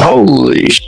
Holy shit.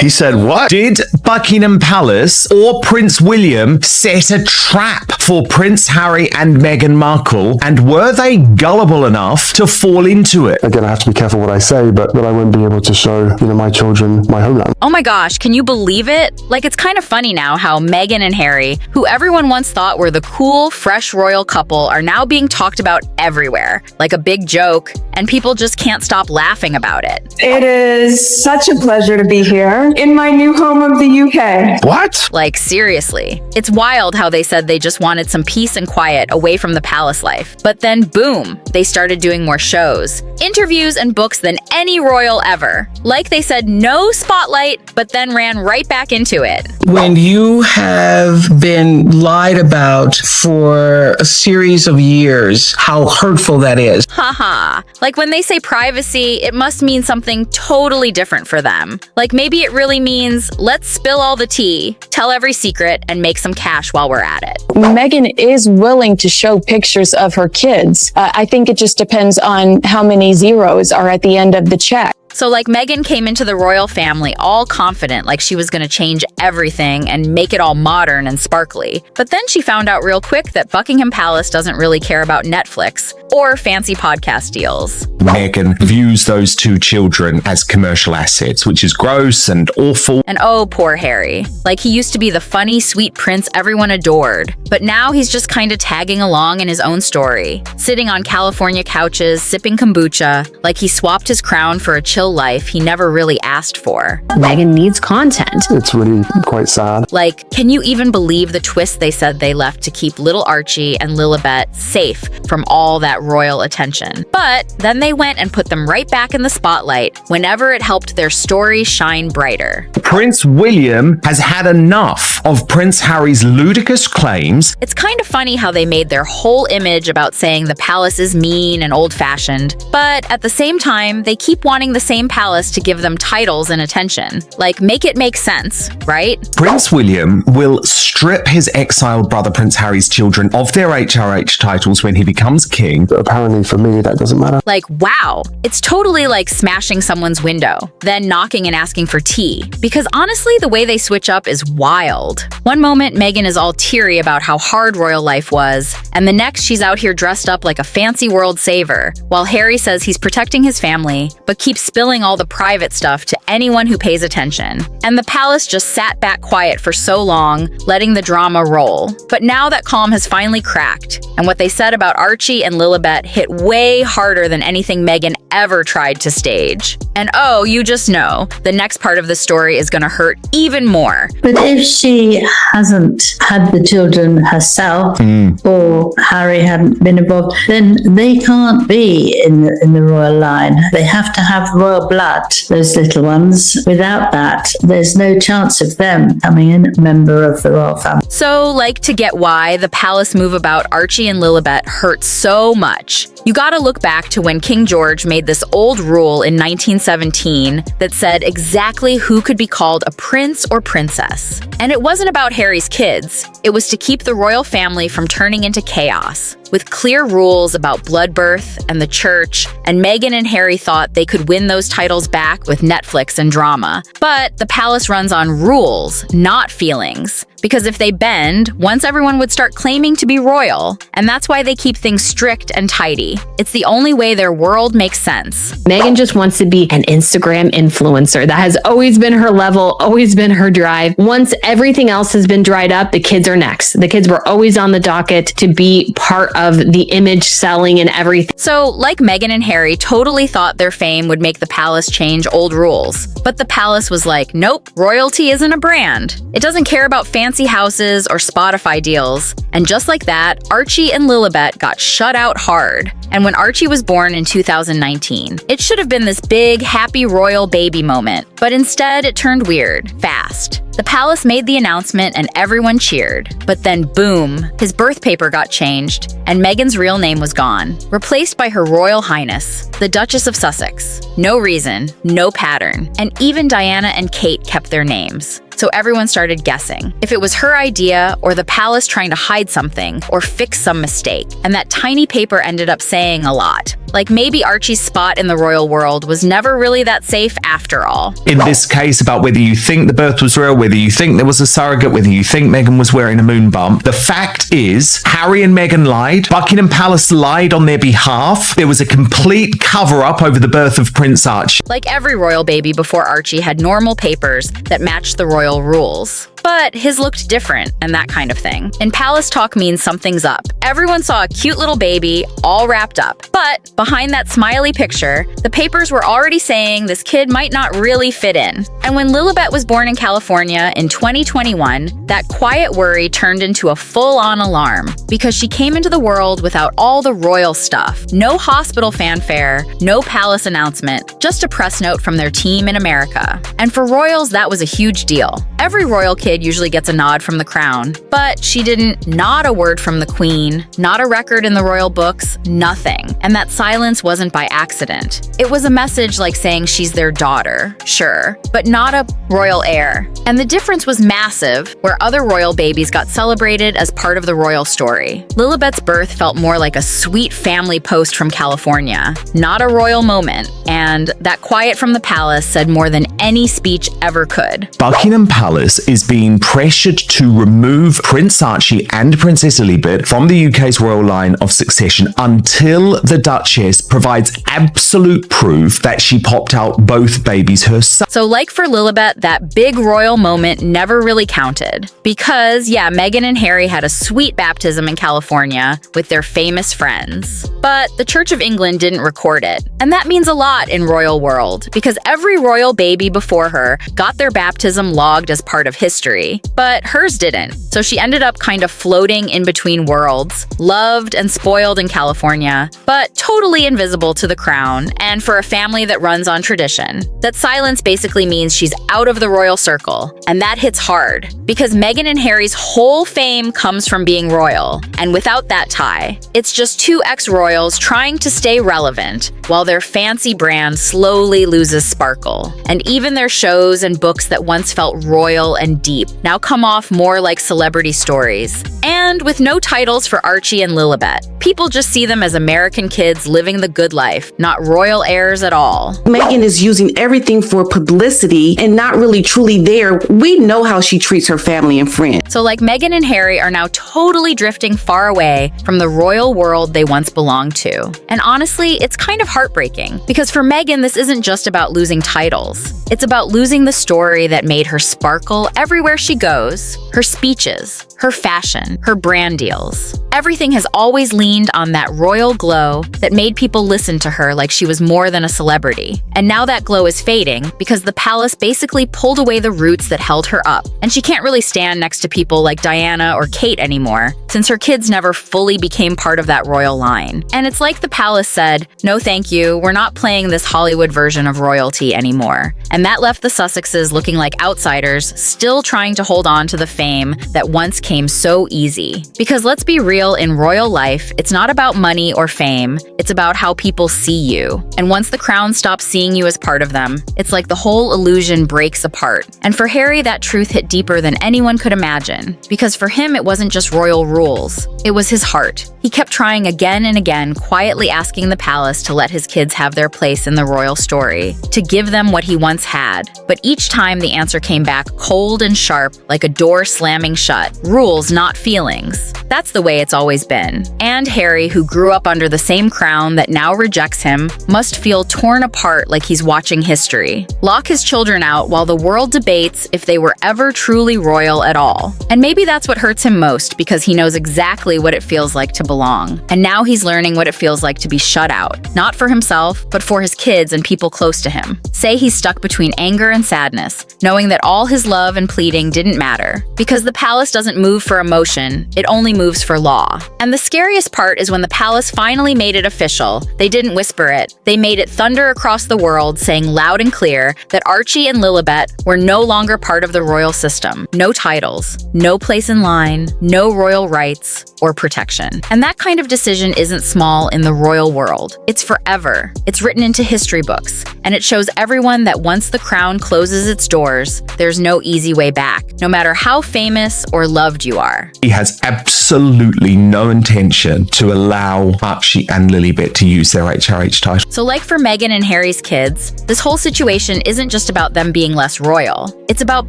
He said what? Did Buckingham Palace or Prince William set a trap for Prince Harry and Meghan Markle, and were they gullible enough to fall into it? Again, I have to be careful what I say, but I won't be able to show, my children my homeland. Oh my gosh, can you believe it? Like, it's kind of funny now how Meghan and Harry, who everyone once thought were the cool, fresh royal couple, are now being talked about everywhere, like a big joke, and people just can't stop laughing about it. It is such a pleasure to be here in my new home of the UK. What? Like, seriously. It's wild how they said they just wanted some peace and quiet away from the palace life. But then, boom, they started doing more shows, interviews, and books than any royal ever. Like they said, no spotlight, but then ran right back into it. When you have been lied about for a series of years, how hurtful that is. Haha. Like when they say privacy, it must mean something totally different for them. Like maybe it really means, let's spill all the tea, tell every secret, and make some cash while we're at it. Meghan is willing to show pictures of her kids. I think it just depends on how many zeros are at the end of the check. So like Meghan came into the royal family all confident like she was going to change everything and make it all modern and sparkly. But then she found out real quick that Buckingham Palace doesn't really care about Netflix or fancy podcast deals. Meghan views those two children as commercial assets, which is gross and awful. And oh, poor Harry. Like he used to be the funny, sweet prince everyone adored. But now he's just kind of tagging along in his own story, sitting on California couches, sipping kombucha, like he swapped his crown for a chill life he never really asked for. Meghan needs content. It's really quite sad. Like, can you even believe the twist they said they left to keep little Archie and Lilibet safe from all that royal attention? But then they went and put them right back in the spotlight whenever it helped their story shine brighter. Prince William has had enough of Prince Harry's ludicrous claims. It's kind of funny how they made their whole image about saying the palace is mean and old-fashioned, but at the same time, they keep wanting the same palace to give them titles and attention. Like, make it make sense, right? Prince William will strip his exiled brother Prince Harry's children of their HRH titles when he becomes king. But apparently for me, that doesn't matter. Like, wow. It's totally like smashing someone's window, then knocking and asking for tea. Because honestly, the way they switch up is wild. One moment, Meghan is all teary about how hard royal life was, and the next she's out here dressed up like a fancy world saver, while Harry says he's protecting his family, but keeps spilling all the private stuff to anyone who pays attention. And the palace just sat back quiet for so long, letting the drama roll. But now that calm has finally cracked, and what they said about Archie and Lilibet hit way harder than anything Meghan ever tried to stage. And oh, you just know, the next part of the story is gonna hurt even more. But if she hasn't had the children herself, or Harry hadn't been involved, then they can't be in the royal line. They have to have royal blood, those little ones. Without that, there's no chance of them becoming a member of the royal family. So, like, to get why the palace move about Archie and Lilibet hurt so much, you gotta look back to when King George made this old rule in 1917 that said exactly who could be called a prince or princess. And it wasn't about Harry's kids. It was to keep the royal family from turning into chaos, with clear rules about blood birth and the church, and Meghan and Harry thought they could win those titles back with Netflix and drama. But the palace runs on rules, not feelings. Because if they bend, once everyone would start claiming to be royal, and that's why they keep things strict and tidy. It's the only way their world makes sense. Meghan just wants to be an Instagram influencer. That has always been her level, always been her drive. Once everything else has been dried up, the kids are next. The kids were always on the docket to be part of the image selling and everything. So, like Meghan and Harry totally thought their fame would make the palace change old rules. But the palace was like, nope, royalty isn't a brand. It doesn't care about fancy houses or Spotify deals. And just like that, Archie and Lilibet got shut out hard. And when Archie was born in 2019, it should have been this big, happy royal baby moment. But instead, it turned weird, fast. The palace made the announcement and everyone cheered. But then boom, his birth paper got changed and Meghan's real name was gone, replaced by Her Royal Highness, the Duchess of Sussex. No reason, no pattern, and even Diana and Kate kept their names. so everyone started guessing if it was her idea or the palace trying to hide something or fix some mistake. And that tiny paper ended up saying a lot. Like maybe Archie's spot in the royal world was never really that safe after all. In this case, about whether you think the birth was real, whether you think there was a surrogate, whether you think Meghan was wearing a moon bump, the fact is Harry and Meghan lied. Buckingham Palace lied on their behalf. There was a complete cover-up over the birth of Prince Archie. Like every royal baby before Archie had normal papers that matched the royal rules. But his looked different and that kind of thing. And palace talk means something's up. Everyone saw a cute little baby all wrapped up. But behind that smiley picture, the papers were already saying this kid might not really fit in. And when Lilibet was born in California in 2021, that quiet worry turned into a full-on alarm because she came into the world without all the royal stuff. No hospital fanfare, no palace announcement, just a press note from their team in America. And for royals, that was a huge deal. Every royal kid usually gets a nod from the crown, but she didn't. Not a word from the queen, not a record in the royal books, nothing. And that silence wasn't by accident. It was a message like saying she's their daughter, sure, but not a royal heir. And the difference was massive, where other royal babies got celebrated as part of the royal story. Lilibet's birth felt more like a sweet family post from California, not a royal moment, and that quiet from the palace said more than any speech ever could. Buckingham Palace is being pressured to remove Prince Archie and Princess Lilibet from the UK's royal line of succession until the Duchess provides absolute proof that she popped out both babies herself. So like for Lilibet, that big royal moment never really counted. Because, yeah, Meghan and Harry had a sweet baptism in California with their famous friends. But the Church of England didn't record it. And that means a lot in royal world, because every royal baby before her got their baptism logged as part of history. But hers didn't. So she ended up kind of floating in between worlds, loved and spoiled in California, but totally invisible to the crown and for a family that runs on tradition. That silence basically means she's out of the royal circle, and that hits hard because Meghan and Harry's whole fame comes from being royal, and without that tie, it's just two ex-royals trying to stay relevant while their fancy brand slowly loses sparkle. And even their shows and books that once felt royal and deep now come off more like celebrity stories. And with no titles for Archie and Lilibet, people just see them as American kids living the good life, not royal heirs at all. Meghan is using everything for publicity and not really truly there. We know how she treats her family and friends. So like Meghan and Harry are now totally drifting far away from the royal world they once belonged to. And honestly, it's kind of heartbreaking because for Meghan, this isn't just about losing titles. It's about losing the story that made her sparkle everywhere she goes, her speeches, her fashion, her brand deals. Everything has always leaned on that royal glow that made people listen to her like she was more than a celebrity. And now that glow is fading because the palace basically pulled away the roots that held her up. And she can't really stand next to people like Diana or Kate anymore, since her kids never fully became part of that royal line. And it's like the palace said, no thank you, we're not playing this Hollywood version of royalty anymore. And that left the Sussexes looking like outsiders, still trying to hold on to the fame that once came so easy. Because let's be real, in royal life, it's not about money or fame, it's about how people see you. And once the crown stops seeing you as part of them, it's like the whole illusion breaks apart. And for Harry, that truth hit deeper than anyone could imagine. Because for him, it wasn't just royal rules, it was his heart. He kept trying again and again, quietly asking the palace to let his kids have their place in the royal story, to give them what he once had. But each time the answer came back cold and sharp, like a door slamming shut. Rules, not feelings. That's the way it's always been. And Harry, who grew up under the same crown that now rejects him, must feel torn apart like he's watching history. Lock his children out while the world debates if they were ever truly royal at all. And maybe that's what hurts him most because he knows exactly what it feels like to belong. And now he's learning what it feels like to be shut out. Not for himself, but for his kids and people close to him. Say he's stuck between anger and sadness, knowing that all his love and pleading didn't matter. Because the palace doesn't move for emotion, it only moves for law. And the scariest part is when the palace finally made it official. They didn't whisper it. They made it thunder across the world, saying loud and clear that Archie and Lilibet were no longer part of the royal system. No titles, no place in line, no royal rights or protection. And that kind of decision isn't small in the royal world. It's forever. It's written into history books, and it shows everyone that once the crown closes its doors, there's no easy way back, no matter how famous or loved you are. He has absolutely no intention to allow Archie and Lilibet to use their HRH title. So like for Meghan and Harry's kids, this whole situation isn't just about them being less royal. It's about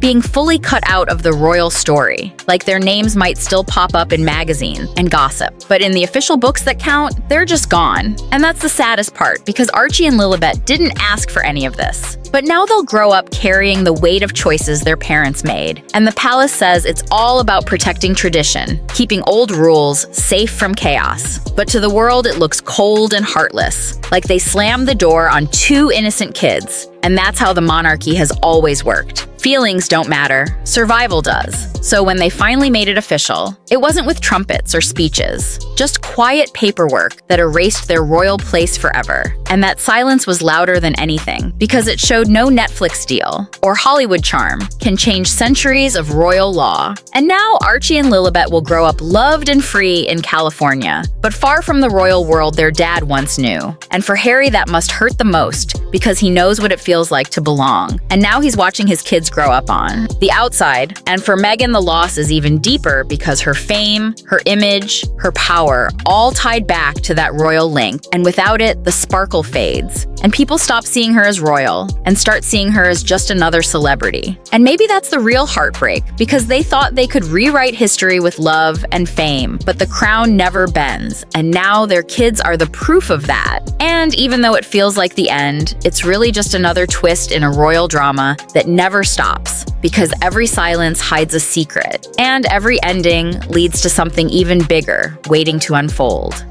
being fully cut out of the royal story. Like their names might still pop up in magazines and gossip, but in the official books that count, they're just gone. And that's the saddest part, because Archie and Lilibet didn't ask for any of this. But now they'll grow up carrying the weight of choices their parents made. And the palace says it's all about protecting tradition, keeping old rules safe from chaos. But to the world, it looks cold and heartless, like they slammed the door on two innocent kids. And that's how the monarchy has always worked. Feelings don't matter, survival does. So when they finally made it official, it wasn't with trumpets or speeches, just quiet paperwork that erased their royal place forever. And that silence was louder than anything, because it showed no Netflix deal or Hollywood charm can change centuries of royal law. And now Archie and Lilibet will grow up loved and free in California, but far from the royal world their dad once knew. And for Harry, that must hurt the most, because he knows what it feels like to belong. And now he's watching his kids grow up on the outside. And for Meghan, the loss is even deeper, because her fame, her image, her power, all tied back to that royal link. And without it, the sparkle fades. And people stop seeing her as royal and start seeing her as just another celebrity. And maybe that's the real heartbreak, because they thought they could rewrite history with love and fame, but the crown never bends. And now their kids are the proof of that. And even though it feels like the end, it's really just another twist in a royal drama that never stops, because every silence hides a secret, and every ending leads to something even bigger waiting to unfold.